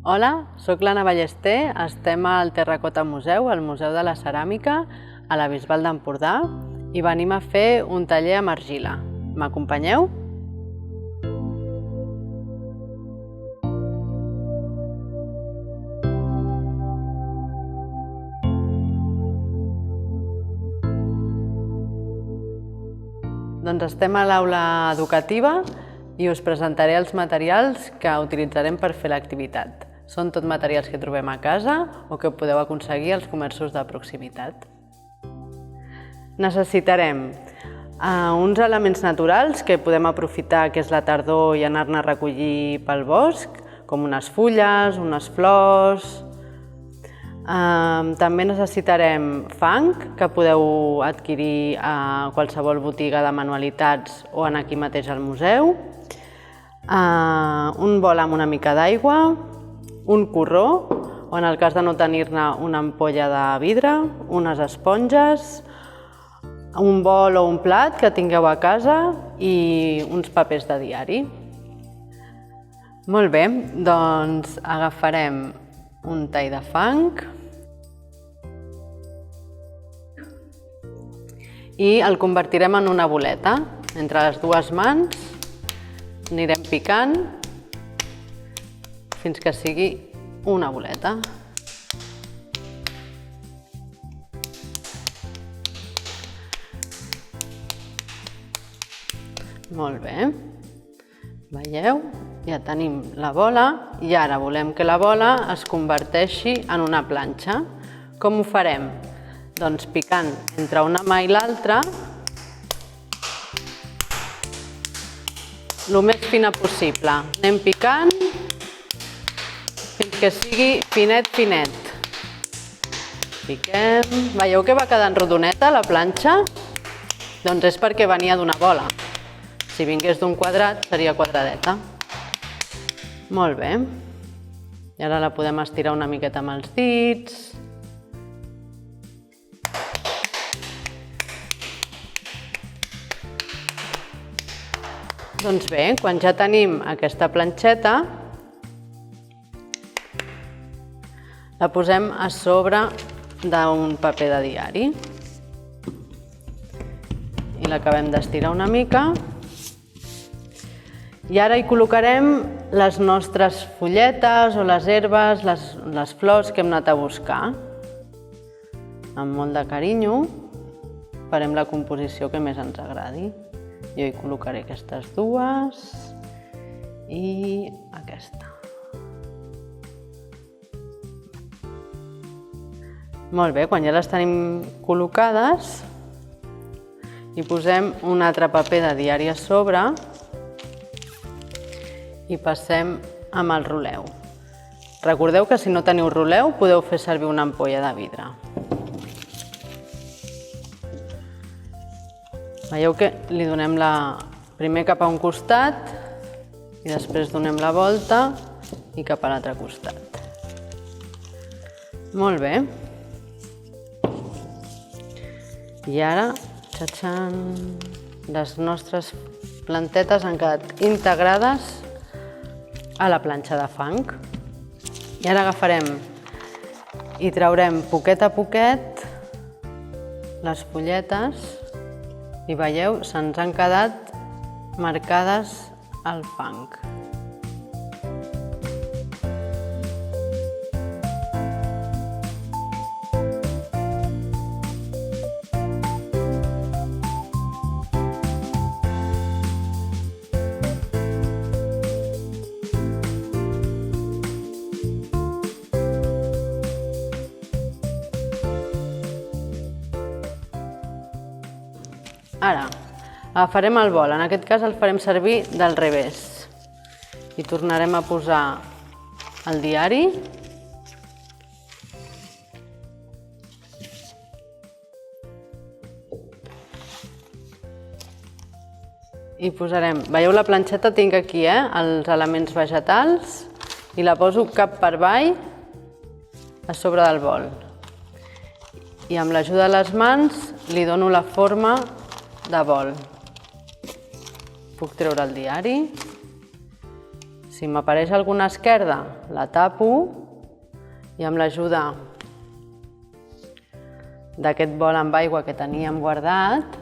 Hola, soc l'Anna Ballester, estem al Terracota Museu, al Museu de la Ceràmica, a la Bisbal d'Empordà, i venim a fer un taller amb argila. M'acompanyeu? Doncs estem a l'aula educativa i us presentaré els materials que utilitzarem per fer l'activitat. Són tot materials que trobem a casa o que podeu aconseguir als comerços de proximitat. Necessitarem uns elements naturals que podem aprofitar que és la tardor i anar-ne a recollir pel bosc, com unes fulles, unes flors. També necessitarem fang, que podeu adquirir a qualsevol botiga de manualitats o aquí mateix al museu. Un bol amb una mica d'aigua, un corró, o en el cas de no tenir-ne una ampolla de vidre, unes esponges, un bol o un plat que tingueu a casa i uns papers de diari. Molt bé, doncs agafarem un tall de fang i el convertirem en una boleta. Entre les dues mans anirem picant fins que sigui una boleta. Molt bé. Veieu? Ja tenim la bola i ara volem que la bola es converteixi en una planxa. Com ho farem? Doncs picant entre una mà i l'altra el més fina possible. Anem picant fins que sigui finet, finet. Piquem. Veieu que va quedant rodoneta la planxa? Doncs és perquè venia d'una bola. Si vingués d'un quadrat, seria quadradeta. Molt bé. I ara la podem estirar una miqueta amb els dits. Doncs bé, quan ja tenim aquesta planxeta, la posem a sobre d'un paper de diari. I l'acabem d'estirar una mica. I ara hi col·locarem les nostres fulletes o les herbes, les flors que hem anat a buscar. Amb molt de carinyo farem la composició que més ens agradi. Jo hi col·locaré aquestes dues i aquesta. Molt bé, quan ja les tenim col·locades, hi posem un altre paper de diari a sobre i passem amb el roleu. Recordeu que si no teniu roleu podeu fer servir una ampolla de vidre. Veieu que li donem primer cap a un costat i després donem la volta i cap a l'altre costat. Molt bé. I ara, txatxan, les nostres plantetes han quedat integrades a la planxa de fang. I ara agafarem i traurem poquet a poquet les fulletes i veieu, se'ns han quedat marcades al fang. Ara, agafarem el bol, en aquest cas el farem servir del revés i tornarem a posar el diari i posarem, veieu la planxeta tinc aquí els elements vegetals i la poso cap per avall a sobre del bol i amb l'ajuda de les mans li dono la forma de bol. Puc treure el diari. Si Si m'apareix alguna esquerda, la tapo i amb l'ajuda d'aquest bol amb aigua que teníem guardat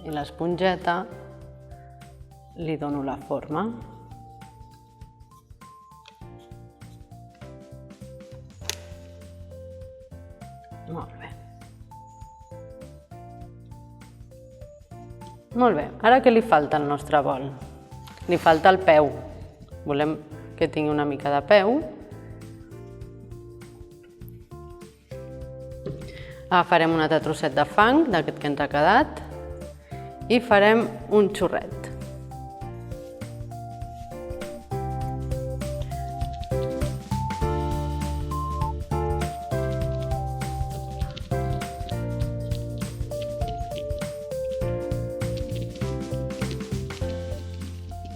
i l'espongeta li dono la forma. Molt bé. Molt bé, ara què li falta al nostre bol? Li falta el peu. Volem que tingui una mica de peu. Agafarem un altre trosset de fang, d'aquest que ens ha quedat, i farem un xorret.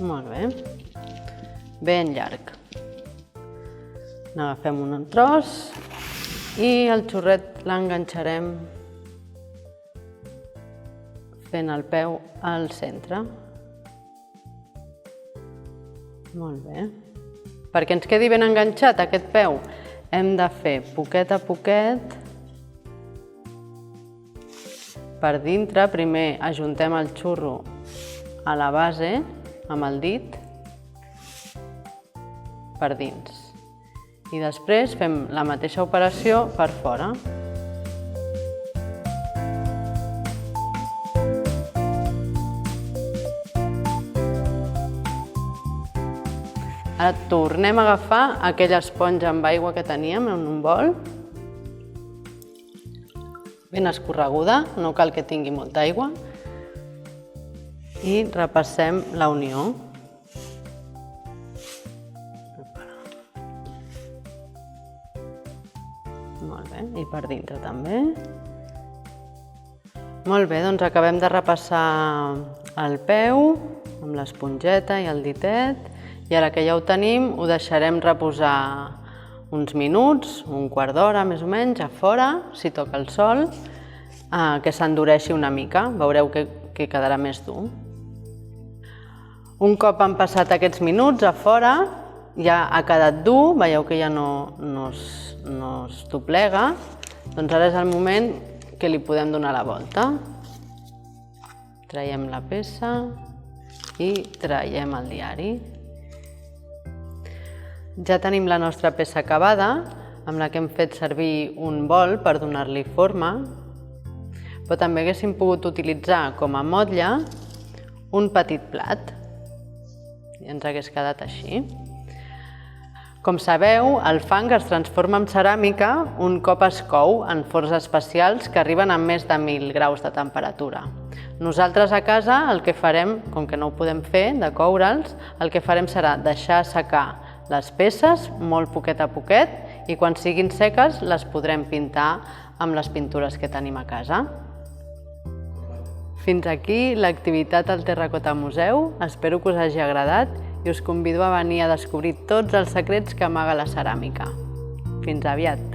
Molt bé. Ben llarg. N'agafem un tros i el xorret l'enganxarem fent el peu al centre. Molt bé. Perquè ens quedi ben enganxat aquest peu, hem de fer poquet a poquet per dintre. Primer ajuntem el xurro a la base amb el dit per dins i després fem la mateixa operació per fora. Ara tornem a agafar aquella esponja amb aigua que teníem en un bol, ben escorreguda, no cal que tingui molta aigua, i repassem la unió. Molt bé, i per dintre també. Molt bé, doncs acabem de repassar el peu amb l'espongeta i el ditet, i ara que ja ho tenim, ho deixarem reposar uns minuts, un quart d'hora més o menys, a fora, si toca el sol, que s'endureixi una mica, veureu que quedarà més dur. Un cop han passat aquests minuts a fora, ja ha quedat dur, veieu que ja no es doblega, doncs ara és el moment que li podem donar la volta. Traiem la peça i traiem el diari. Ja tenim la nostra peça acabada, amb la que hem fet servir un bol per donar-li forma, però també haguéssim pogut utilitzar com a motlle un petit plat. I ens hagués quedat així. Com sabeu, el fang es transforma en ceràmica un cop es cou en forns especials que arriben a més de 1000 graus de temperatura. Nosaltres a casa el que farem, com que no ho podem fer, de coure'ls, el que farem serà deixar assecar les peces molt poquet a poquet i quan siguin seques les podrem pintar amb les pintures que tenim a casa. Fins aquí l'activitat al Terracota Museu. Espero que us hagi agradat i us convido a venir a descobrir tots els secrets que amaga la ceràmica. Fins aviat!